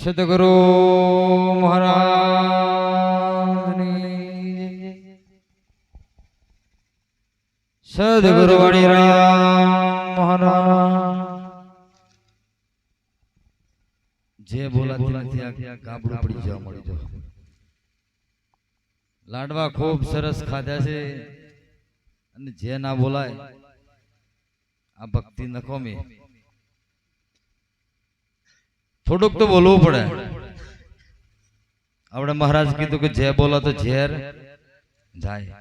સદગુરુ મહારાજની સદગુરુ વડીરામ મહારાજ જે બોલાતી નથી આ ગાબડું પડી જવા મળી જો લાડવા ખૂબ સરસ ખાધા છે અને જે ના બોલાય આ ભક્તિ નખોમી થોડુંક તો બોલવું પડે. આપણે મહારાજ કીધું કે જે બોલો તો ઝેર જાય.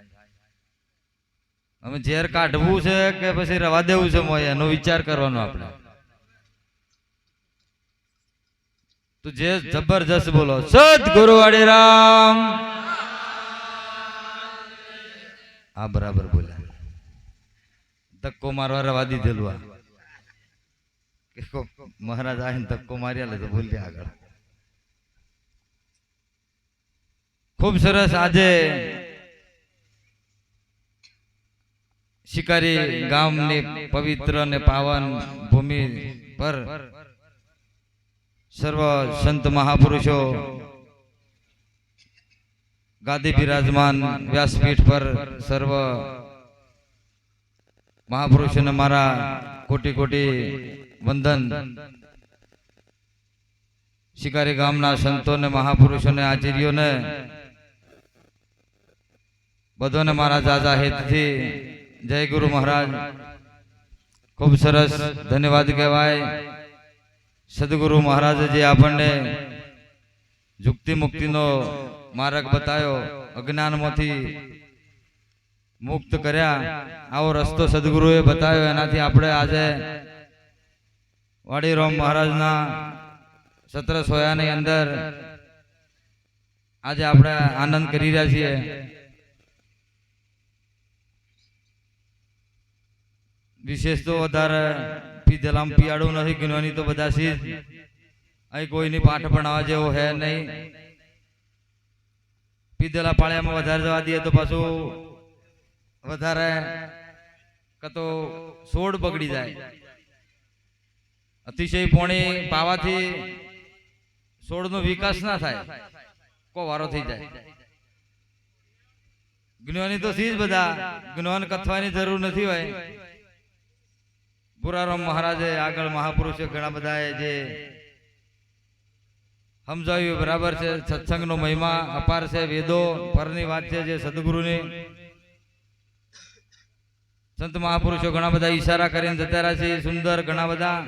અમે ઝેર કાઢવું છે કે પછી રવા દેવું છે મોય એનો વિચાર કરવાનો આપણે. તો જે જબરજસ્ત બોલો સદગુરુ વડીરામ. આ બરાબર બોલ્યા. ધક્કો મારવા રવા દીધેલું આ મહારાજ આવીને ધક્કો માર્યા તો બોલ્યા આગળ. ખૂબ સરસ. આજે શિકારી ગામની પવિત્ર ને પાવન ભૂમિ પર સર્વ સંત મહાપુરુષો ગાદી બિરાજમાન વ્યાસપીઠ પર સર્વ મહાપુરુષોને મારા કોટી કોટી વંદન. શિકારી ગામના સંતોને મહાપુરુષોને આચાર્યોને બધોને મારા જાજા હેતથી જય ગુરુ મહારાજ. ખૂબ સરસ ધન્યવાદ કહેવાય. સદગુરુ મહારાજે જે આપણને મુક્તિ મુક્તિનો માર્ગ બતાવ્યો, અજ્ઞાનમાંથી મુક્ત કર્યા, આવો રસ્તો સદગુરુએ બતાવ્યો. એનાથી આપણે આજે વાડીરામ મહારાજના સત્ર સોયાની અંદર આજે આપણે આનંદ કરી રહ્યા છીએ. વિશેષ તો વધારે પીધેલામ પિયાડું નથી ગણવાની તો બધા સી અહીં કોઈની પાઠ ભણાવવા જેવો હે નહીં. પીધેલા પાળિયામાં વધારે જવા દઈએ તો પાછું વધારે કતો સોડ બગડી જાય. અતિશય પોણી પાવાથી સોળનો વિકાસ ના થાય, કો વારો થઈ જાય. જ્ઞાની તો સી જ બધા જ્ઞાન કથવાની જરૂર નથી હોય. પુરારામ મહારાજે આગળ મહાપુરુષે ઘણા બધા જે સમજાવ્યું બરાબર છે. સત્સંગનો મહિમા અપાર છે, વેદો પરની વાત છે જે સદગુરુની. સંત મહાપુરુષો ઘણા બધા ઈશારા કરીને જતા રહ્યા છે સુંદર ઘણા બધા.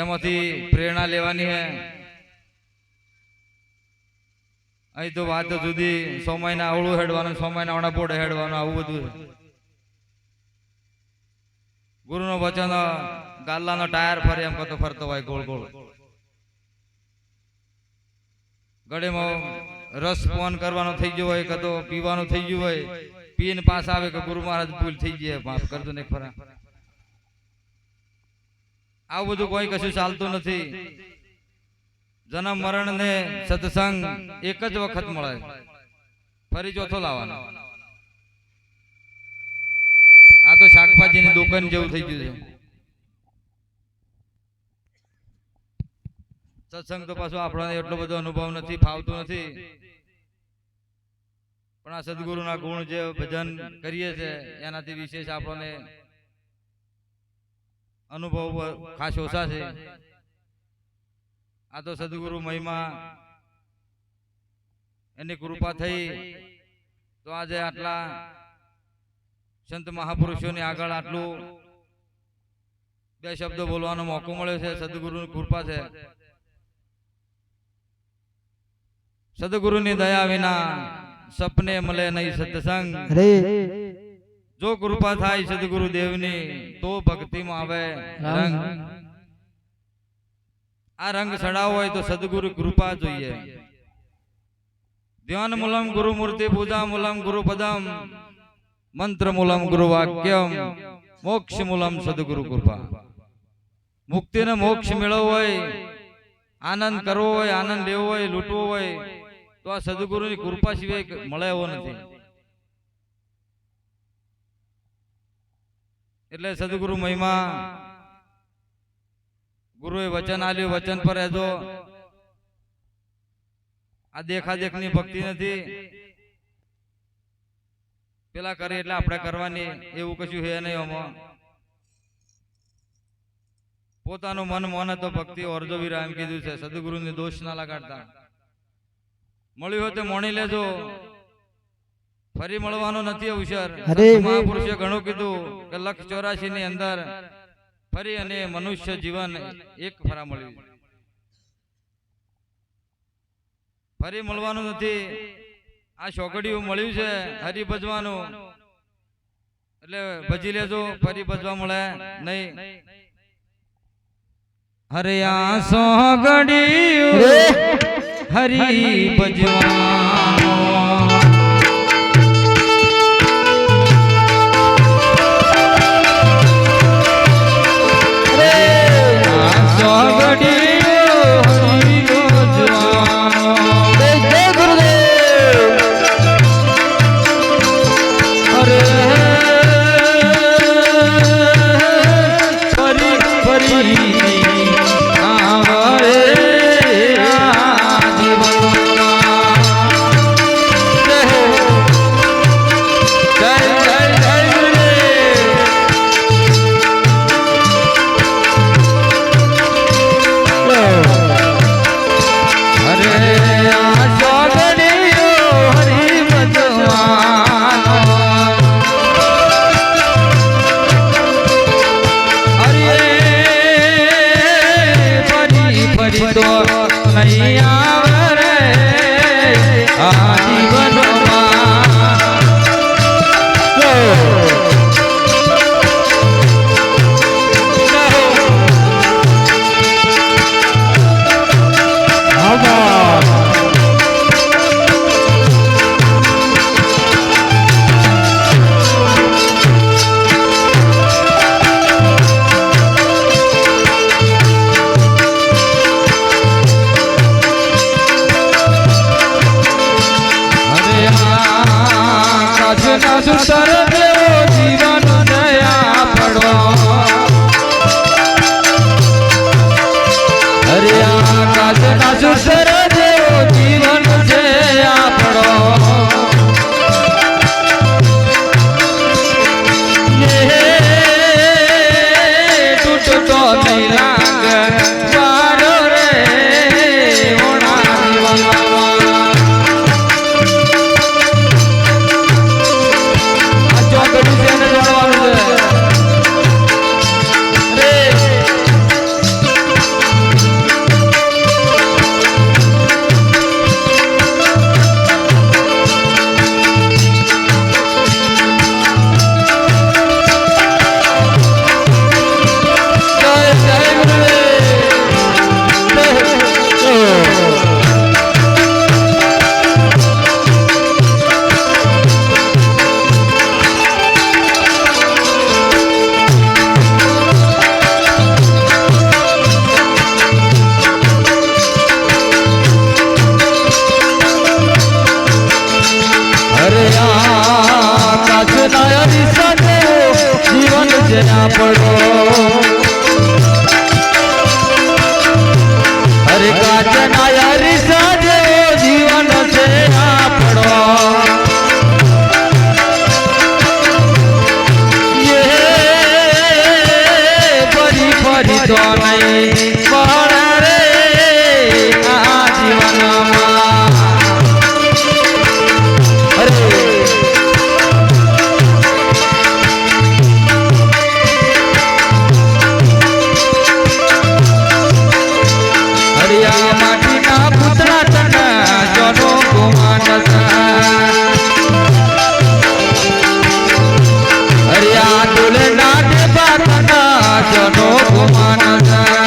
એમાંથી પ્રેરણા લેવાની હે. અહીં તો વાત જુદી, 100 મહિના અવળું હેડવાનું, 100 મહિના આવડા પોડે હેડવાનું, આવું બધું. ગુરુનો વચન ગાલ્લાનો ટાયર ફરે એમ કતો ફરતો હોય ગોળ ગોળ. ગળેમાં રસ પાન કરવાનો થઈ ગયો હોય, કતો પીવાનું થઈ ગયું હોય, પીને પાસ આવે કે ગુરુ મહારાજ ભૂલ થઈ જાય, માફ કરજો ને ખરા. આવું બધું કોઈ કશું ચાલતું નથી. જન્મ મરણ ને સત્સંગ એક જ વખત મળે, ફરી ચોથો લાવવાનો. આ તો શાકભાજીની દુકાન જેવું થઈ ગયું છે. સત્સંગ તો પાછો આપણને એટલો બધો અનુભવ નથી, ફાવતું નથી. પણ આ સદગુરુના ગુણ જે ભજન કરીએ છીએ એનાથી વિશેષ આપણને અનુભવ ખાસ ઓછા છે. આ તો સદગુરુ મહિમા એની કૃપા થઈ તો આજે આટલા સંત મહાપુરુષોની આગળ આટલું બે શબ્દો બોલવાનો મોકો મળ્યો છે. સદગુરુની કૃપા છે. સદગુરુની દયા વિના સપને મળે નહીં સત્સંગ. જો કૃપા થાય સદગુરુ દેવની તો ભક્તિમાં આવે રંગ. આ રંગ ચડાવવો હોય તો સદગુરુ કૃપા જોઈએ. ધ્યાન મૂલમ ગુરુ મૂર્તિ, પૂજા મૂલમ ગુરુ પદમ, મંત્ર મૂલમ ગુરુ વાક્યમ, મોક્ષ મૂલમ સદગુરુ કૃપા. મુક્તિ ને મોક્ષ મેળવવો હોય, આનંદ કરવો હોય, આનંદ લેવો હોય, લૂંટવો હોય તો આ સદગુરુની કૃપા સિવાય મળે એવો નથી. એટલે સદગુરુ મહિમા ગુરુએ વચન આલ્યું, વચન પર રહેજો. આ દેખાદેખની ભક્તિ નથી. પેલા કરે એટલે આપણે કરવાની એવું કશું હે નહીં. આમાં પોતાનું મન મોને તો ભક્તિ ઓરજો વીરા એમ કીધું છે. સદગુરુને દોષ ના લગાડતા. મળ્યું હોય તો મોણી લેજો, ફરી મળવાનો નથી અવસર. મહાપુરુષે ઘણું કીધું કે 184 ની અંદર ફરી અને મનુષ્ય જીવન એક ફરા મળ્યું, ફરી મળવાનું નથી. આ ચોકડીયું મળ્યું છે હરી ભજવાનું, એટલે ભજી લેજો, ફરી ભજવા મળે નહીં. હરે આ સોગડીયું હરી ભજવાનું, જનો ગુમાન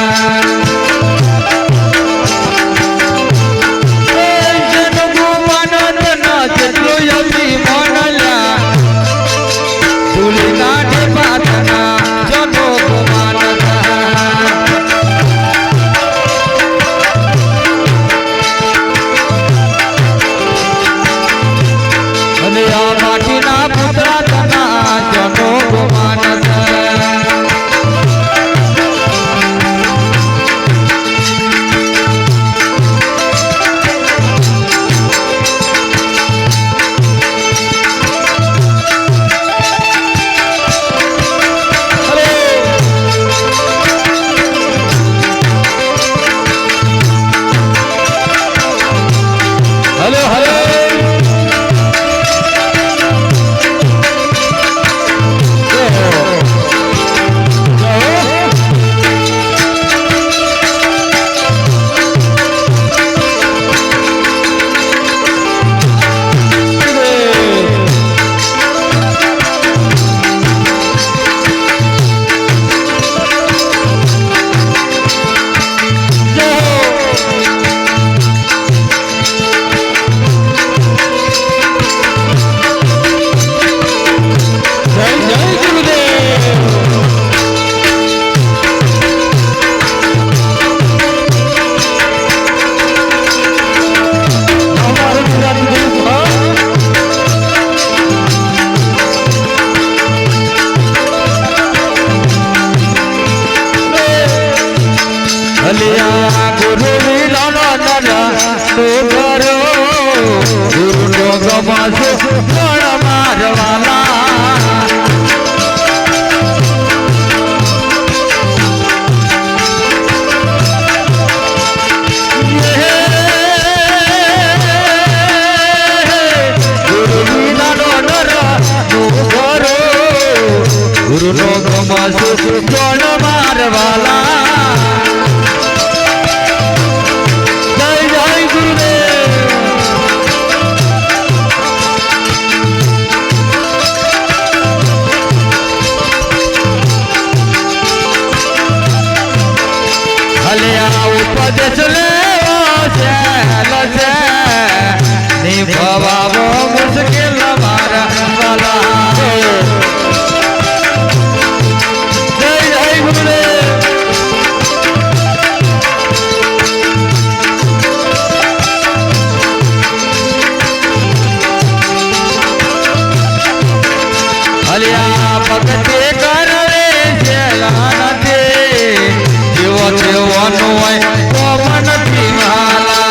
ગુરુ વિનાનો ડોગરો ગુરુ નો ગમાસો પણ મારવાલા ગુરુ નો ગમાસો પણ મારવાલા નિભાવો મુશ્કેલ મારા વાલા જય જય ગુરુદેવ અલિયા ભક્તિ કરવે છે લાનતે જેવો તેવાનો હોય તો મનથી વાલા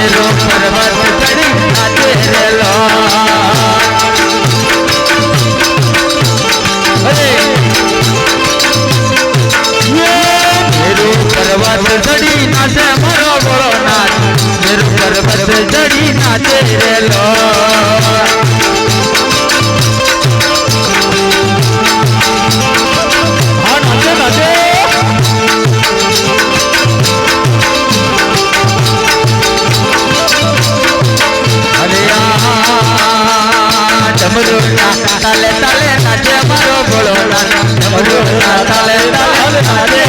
મેરો પર્વત ચડી નાચે રેલો મેરો પર્વત ચડી નાચે મારો ભોળોનાથ મેરો પર્વત ચડી નાચે રેલો તાલે તાલે નાચે મારો ભોળોનાથ ડમરુના તાલે તાલે નાચે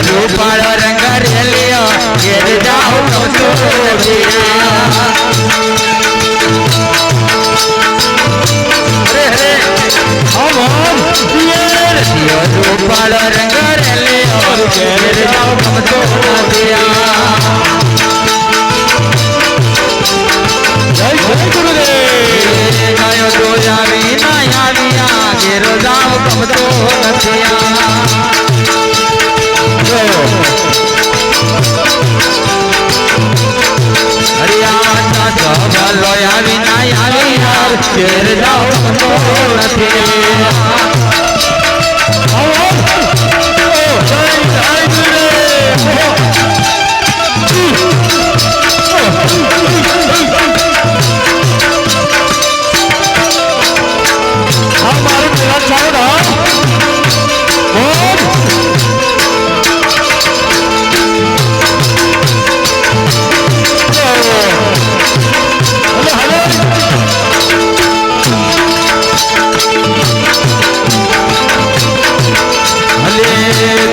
રૂપાળો રંગ રેલિયો ઘેર જાઉં તો રૂપાળો રંગ રેલિયો ઘેર જાઉં તો ગયો તો આવી ના આવ્યા ઘેર જાઉં ગમતો નથી આવી ના આવી યાર ઘેર જાઓ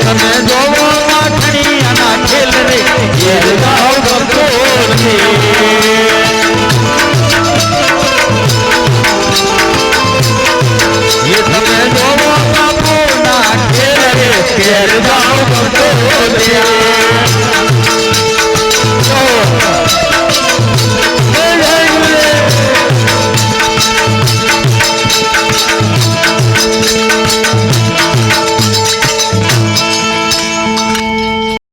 તમે જોવો માખણી આના ખેલ રે ઘેર જાઓ ગમતો નથી તમે જોવો બાપુ ના ખેલ રે ઘેર જાઓ ગમતો નથી